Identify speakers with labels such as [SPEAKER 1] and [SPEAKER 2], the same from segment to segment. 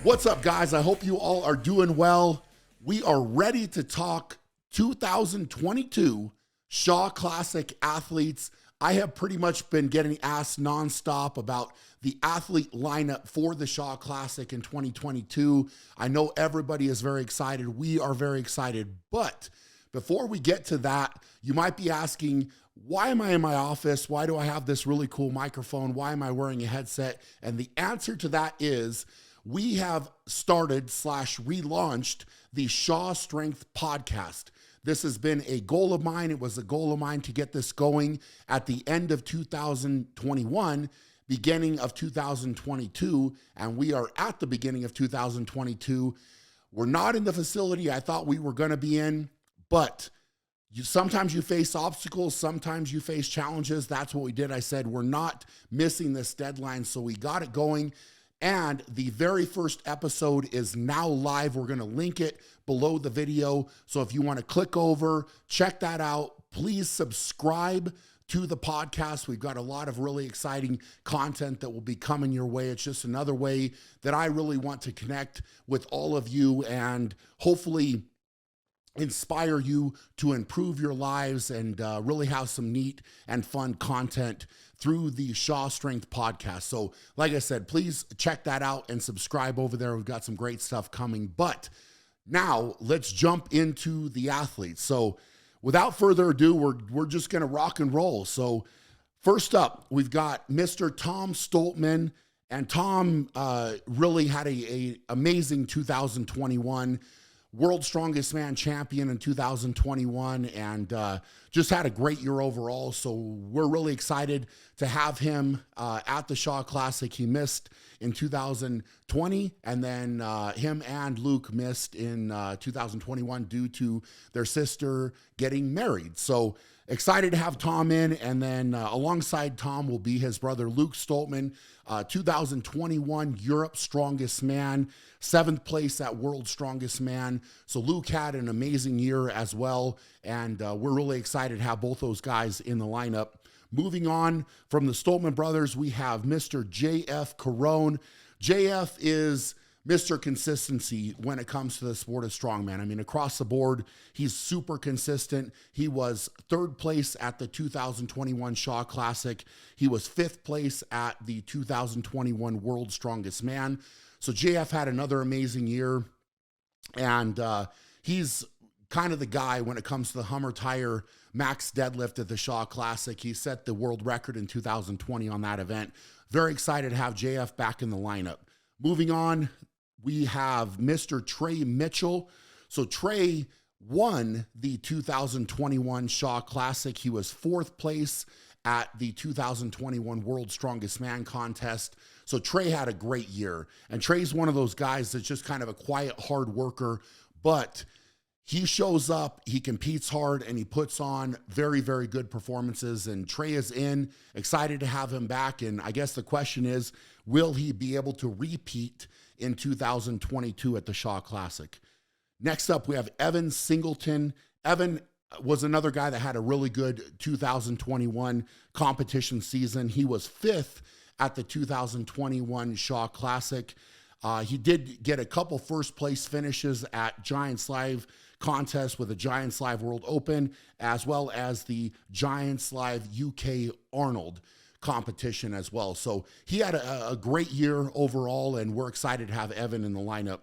[SPEAKER 1] What's up, guys? I hope you all are doing well. We are ready to talk 2022 Shaw Classic athletes. I have pretty much been getting asked nonstop about the athlete lineup for the Shaw Classic in 2022. I know everybody is very excited. We are very excited. But before we get to that, you might be asking, why am I in my office? Why do I have this really cool microphone? Why am I wearing a headset? And the answer to that is we have started / relaunched the Shaw Strength podcast. This has been a goal of mine. It was a goal of mine to get this going at the end of 2021, beginning of 2022, and we are at the beginning of 2022. We're not in the facility I thought we were going to be in, but sometimes you face obstacles, sometimes you face challenges. That's what we did. I said, we're not missing this deadline, so we got it going. And the very first episode is now live. We're going to link it below the video. So if you want to click over, check that out. Please subscribe to the podcast. We've got a lot of really exciting content that will be coming your way. It's just another way that I really want to connect with all of you and hopefully inspire you to improve your lives and really have some neat and fun content through the Shaw Strength podcast. So like I said, please check that out and subscribe over there. We've got some great stuff coming. But now let's jump into the athletes. So without further ado, we're just going to rock and roll. So first up, we've got Mr. Tom Stoltman. And Tom really had a amazing 2021. World's Strongest Man champion in 2021 and just had a great year overall. So we're really excited to have him at the Shaw Classic. He missed in 2020 and then him and Luke missed in 2021 due to their sister getting married. So excited to have Tom in, and then alongside Tom will be his brother Luke Stoltman, 2021 Europe Strongest Man, 7th place at World Strongest Man. So Luke had an amazing year as well, and we're really excited to have both those guys in the lineup. Moving on from the Stoltman brothers, we have Mr. JF Carone. JF is Mr. Consistency when it comes to the sport of strongman. I mean, across the board, he's super consistent. He was 3rd place at the 2021 Shaw Classic. He was 5th place at the 2021 World's Strongest Man. So JF had another amazing year, and he's kind of the guy when it comes to the Hummer Tire max deadlift at the Shaw Classic. He set the world record in 2020 on that event. Very excited to have JF back in the lineup. Moving on, we have Mr. Trey Mitchell. So Trey won the 2021 Shaw Classic. He was 4th place at the 2021 World's Strongest Man contest. So Trey had a great year. And Trey's one of those guys that's just kind of a quiet, hard worker, but he shows up, he competes hard, and he puts on very, very good performances. And Trey is in, excited to have him back. And I guess the question is, will he be able to repeat in 2022 at the Shaw Classic? Next up, we have Evan Singleton. Evan was another guy that had a really good 2021 competition season. He was 5th at the 2021 Shaw Classic. He did get a couple first place finishes at Giants Live contest with the Giants Live World Open, as well as the Giants Live UK Arnold competition as well. So he had a great year overall, and we're excited to have Evan in the lineup.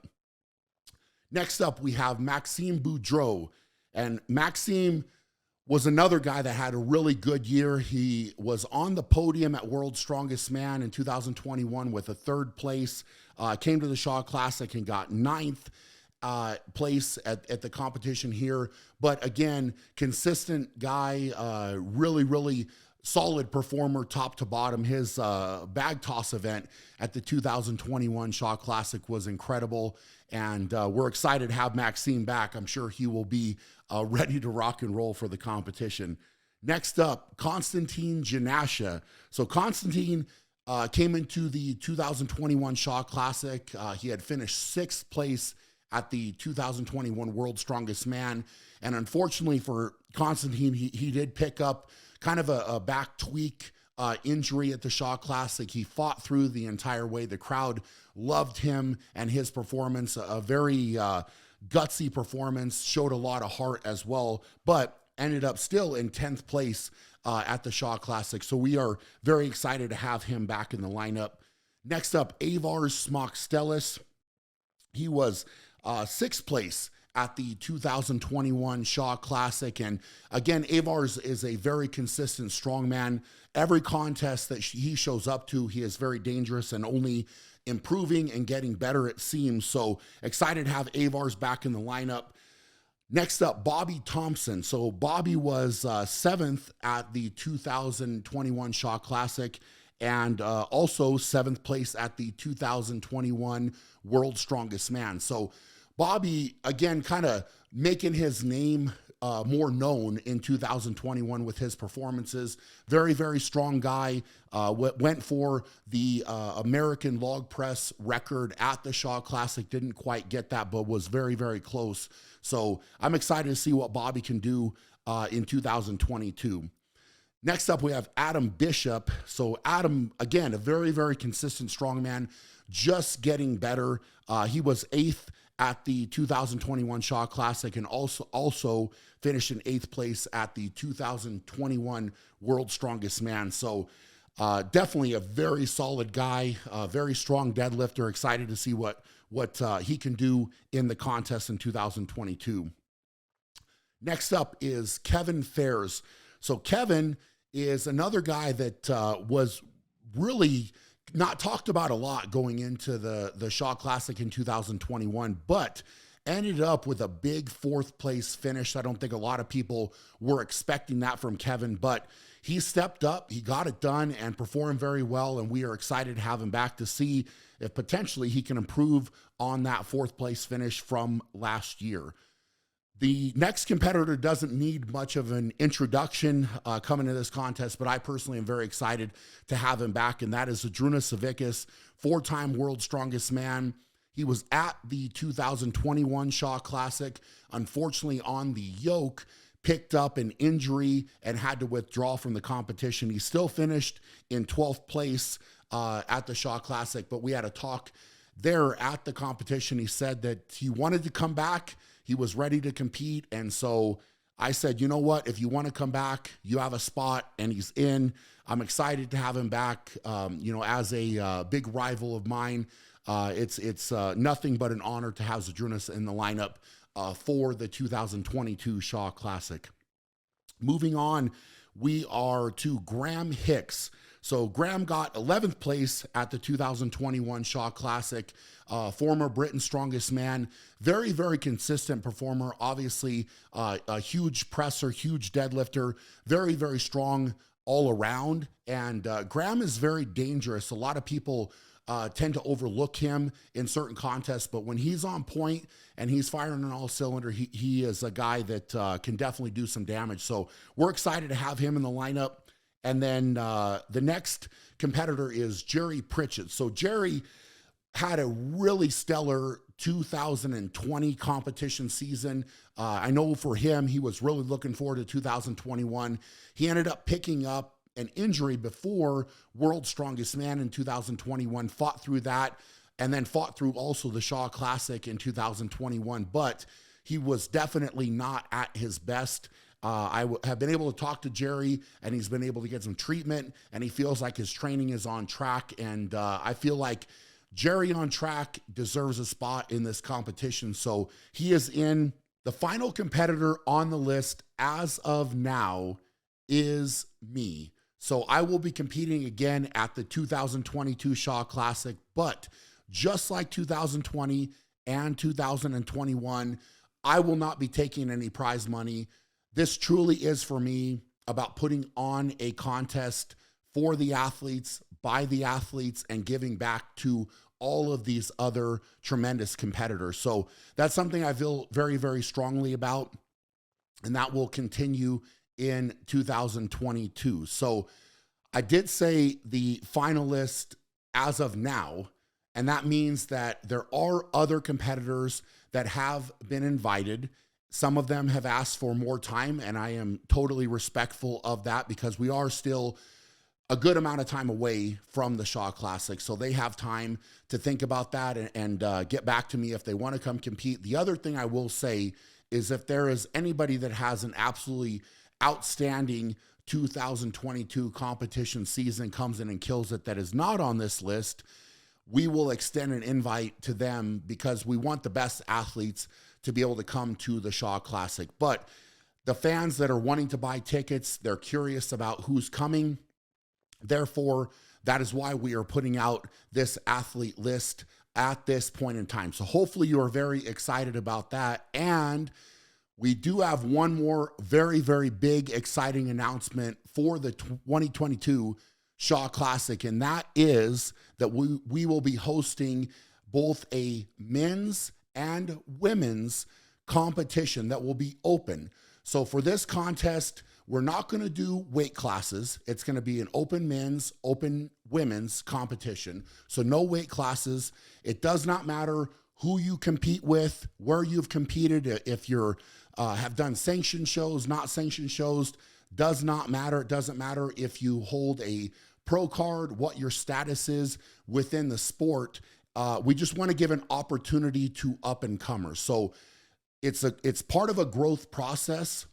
[SPEAKER 1] Next up, we have Maxime Boudreau. And Maxime was another guy that had a really good year. He was on the podium at World's Strongest Man in 2021 with a 3rd place, came to the Shaw Classic and got 9th place at the competition here. But again, consistent guy, really, really solid performer top to bottom. His bag toss event at the 2021 Shaw Classic was incredible. And we're excited to have Maxime back. I'm sure he will be ready to rock and roll for the competition. Next up, Konstantin Janasha. So Konstantin came into the 2021 Shaw Classic. He had finished 6th place at the 2021 World's Strongest Man. And unfortunately for Konstantin, he did pick up kind of a back tweak injury at the Shaw Classic. He fought through the entire way. The crowd loved him and his performance, a very gutsy performance, showed a lot of heart as well, but ended up still in 10th place at the Shaw Classic. So we are very excited to have him back in the lineup. Next up, Avars Smockstellis. He was 6th place at the 2021 Shaw Classic. And again, Avars is a very consistent strongman. Every contest that he shows up to, he is very dangerous and only improving and getting better, it seems. So excited to have Avars back in the lineup. Next up, Bobby Thompson. So Bobby was 7th at the 2021 Shaw Classic and also 7th place at the 2021 World's Strongest Man. So Bobby, again, kind of making his name more known in 2021 with his performances. Very, very strong guy. Went for the American log press record at the Shaw Classic. Didn't quite get that, but was very, very close. So I'm excited to see what Bobby can do in 2022. Next up, we have Adam Bishop. So Adam, again, a very, very consistent strongman, just getting better. He was 8th at the 2021 Shaw Classic and also finished in 8th place at the 2021 World's Strongest Man. So definitely a very solid guy, very strong deadlifter. Excited to see what he can do in the contest in 2022. Next up is Kevin Fairs. So Kevin is another guy that was really not talked about a lot going into the Shaw Classic in 2021, but ended up with a big 4th place finish. I don't think a lot of people were expecting that from Kevin, but he stepped up, he got it done and performed very well. And we are excited to have him back to see if potentially he can improve on that 4th place finish from last year. The next competitor doesn't need much of an introduction coming to this contest, but I personally am very excited to have him back, and that is Zydrunas Savickas, 4-time World's Strongest Man. He was at the 2021 Shaw Classic. Unfortunately, on the yoke, picked up an injury and had to withdraw from the competition. He still finished in 12th place at the Shaw Classic, but we had a talk there at the competition. He said that he wanted to come back. He was ready to compete. And so I said, you know what, if you want to come back, you have a spot, and he's in. I'm excited to have him back, as a big rival of mine. It's nothing but an honor to have Zydrunas in the lineup for the 2022 Shaw Classic. Moving on, we are to Graham Hicks. So Graham got 11th place at the 2021 Shaw Classic, former Britain's Strongest Man. Very, very consistent performer. Obviously, a huge presser, huge deadlifter, very, very strong all around. And Graham is very dangerous. A lot of people tend to overlook him in certain contests, but when he's on point and he's firing on all cylinders, he is a guy that can definitely do some damage. So we're excited to have him in the lineup. And then the next competitor is Jerry Pritchett. So Jerry had a really stellar 2020 competition season. I know for him, he was really looking forward to 2021. He ended up picking up an injury before World's Strongest Man in 2021, fought through that, and then fought through also the Shaw Classic in 2021. But he was definitely not at his best. I have been able to talk to Jerry, and he's been able to get some treatment, and he feels like his training is on track. And I feel like Jerry on track deserves a spot in this competition. So he is in. The final competitor on the list as of now is me. So I will be competing again at the 2022 Shaw Classic, but just like 2020 and 2021, I will not be taking any prize money. This truly is for me about putting on a contest for the athletes, by the athletes, and giving back to all of these other tremendous competitors. So that's something I feel very, very strongly about, and that will continue in 2022. So I did say the finalist as of now, and that means that there are other competitors that have been invited. Some of them have asked for more time, and I am totally respectful of that because we are still a good amount of time away from the Shaw Classic. So they have time to think about that and get back to me if they want to come compete. The other thing I will say is if there is anybody that has an absolutely outstanding 2022 competition season, comes in and kills it, that is not on this list, we will extend an invite to them because we want the best athletes to be able to come to the Shaw Classic. But the fans that are wanting to buy tickets, they're curious about who's coming. Therefore, that is why we are putting out this athlete list at this point in time. So hopefully you are very excited about that. And we do have one more very, very big, exciting announcement for the 2022 Shaw Classic, and that is that we will be hosting both a men's and women's competition that will be open. So for this contest, we're not going to do weight classes. It's going to be an open men's, open women's competition. So no weight classes. It does not matter who you compete with, where you've competed, if you're have done sanctioned shows, not sanctioned shows, does not matter. It doesn't matter if you hold a pro card, what your status is within the sport. We just want to give an opportunity to up and comers. So it's part of a growth process.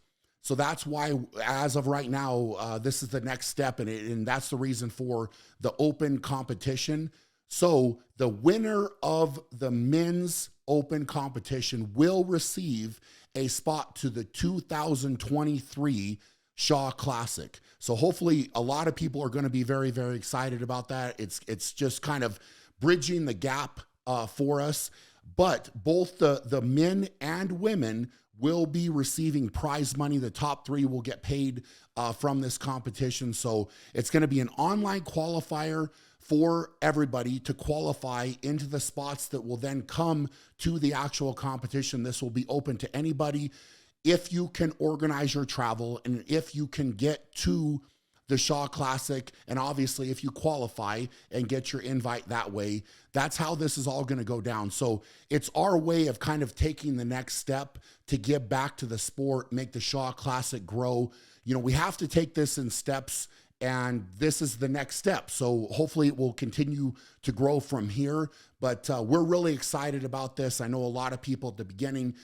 [SPEAKER 1] So that's why, as of right now, this is the next step, and that's the reason for the open competition. So the winner of the men's open competition will receive a spot to the 2023 Shaw Classic. So hopefully a lot of people are going to be very, very excited about that. It's just kind of bridging the gap for us. But both the men and women will be receiving prize money. The top three will get paid from this competition. So it's going to be an online qualifier for everybody to qualify into the spots that will then come to the actual competition. This will be open to anybody. If you can organize your travel and if you can get to the Shaw Classic, and obviously if you qualify and get your invite that way, that's how this is all going to go down. So it's our way of kind of taking the next step to give back to the sport, make the Shaw Classic grow. You know, we have to take this in steps, and this is the next step. So hopefully it will continue to grow from here, but we're really excited about this. I know a lot of people at the beginning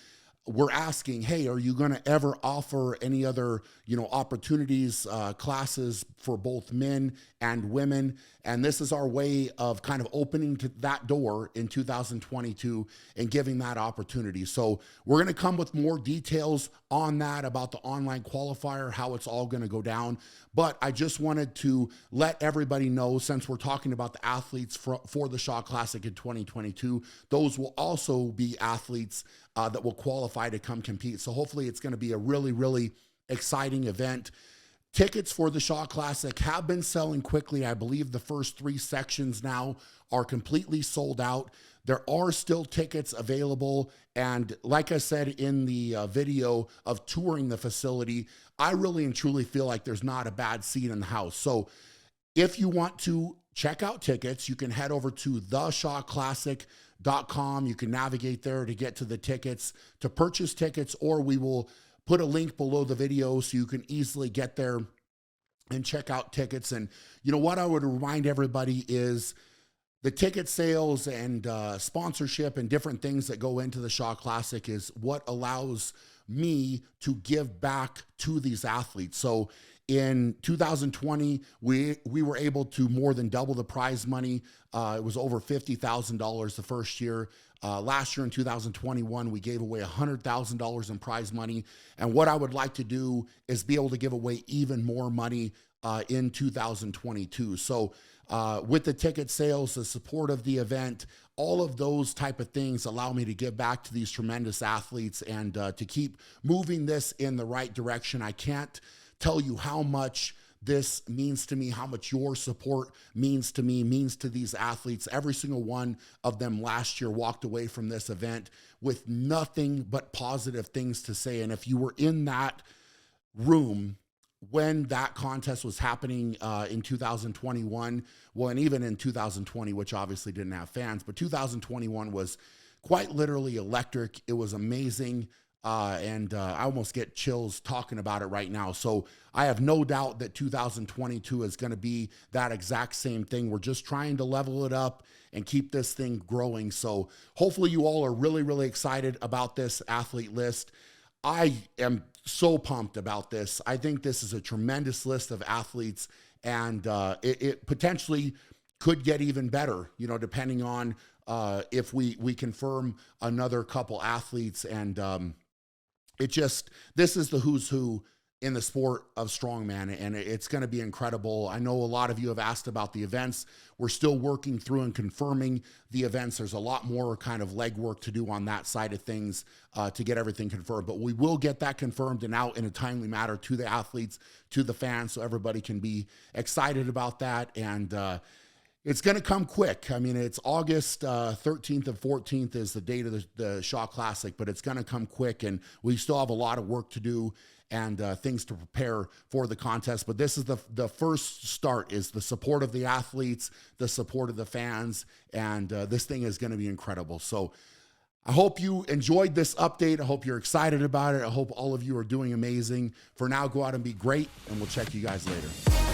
[SPEAKER 1] we're asking, hey, are you going to ever offer any other, opportunities, classes for both men and women? And this is our way of kind of opening to that door in 2022 and giving that opportunity. So we're going to come with more details on that, about the online qualifier, how it's all going to go down. But I just wanted to let everybody know, since we're talking about the athletes for the Shaw Classic in 2022, those will also be athletes that will qualify to come compete. So hopefully it's going to be a really, really exciting event. Tickets for the Shaw Classic have been selling quickly. I believe the first three sections now are completely sold out. There are still tickets available. And like I said in the video of touring the facility, I really and truly feel like there's not a bad seat in the house. So if you want to check out tickets, you can head over to theshawclassic.com. You can navigate there to get to the tickets, to purchase tickets, or we will put a link below the video so you can easily get there and check out tickets. And what I would remind everybody is the ticket sales and sponsorship and different things that go into the Shaw Classic is what allows me to give back to these athletes. So in 2020, we were able to more than double the prize money. It was over $50,000 the first year. Last year in 2021, we gave away $100,000 in prize money. And what I would like to do is be able to give away even more money in 2022. So with the ticket sales, the support of the event, all of those type of things allow me to give back to these tremendous athletes and to keep moving this in the right direction. I can't tell you how much this means to me, how much your support means to me, means to these athletes. Every single one of them last year walked away from this event with nothing but positive things to say. And if you were in that room when that contest was happening in 2021, well, and even in 2020, which obviously didn't have fans, but 2021 was quite literally electric. It was amazing. and I almost get chills talking about it right now. So I have no doubt that 2022 is going to be that exact same thing. We're just trying to level it up and keep this thing growing. So hopefully you all are really, really excited about this athlete list. I am so pumped about this. I think this is a tremendous list of athletes, and it potentially could get even better, you know, depending on if we confirm another couple athletes. And this is the who's who in the sport of strongman, and it's going to be incredible. I know a lot of you have asked about the events. We're still working through and confirming the events. There's a lot more kind of legwork to do on that side of things to get everything confirmed, but we will get that confirmed and out in a timely manner to the athletes, to the fans, so everybody can be excited about that. And it's going to come quick. I mean, it's August 13th and 14th is the date of the Shaw Classic, but it's going to come quick, and we still have a lot of work to do and things to prepare for the contest. But this is the first start, is the support of the athletes, the support of the fans, and this thing is going to be incredible. So I hope you enjoyed this update. I hope you're excited about it. I hope all of you are doing amazing. For now, go out and be great, and we'll check you guys later.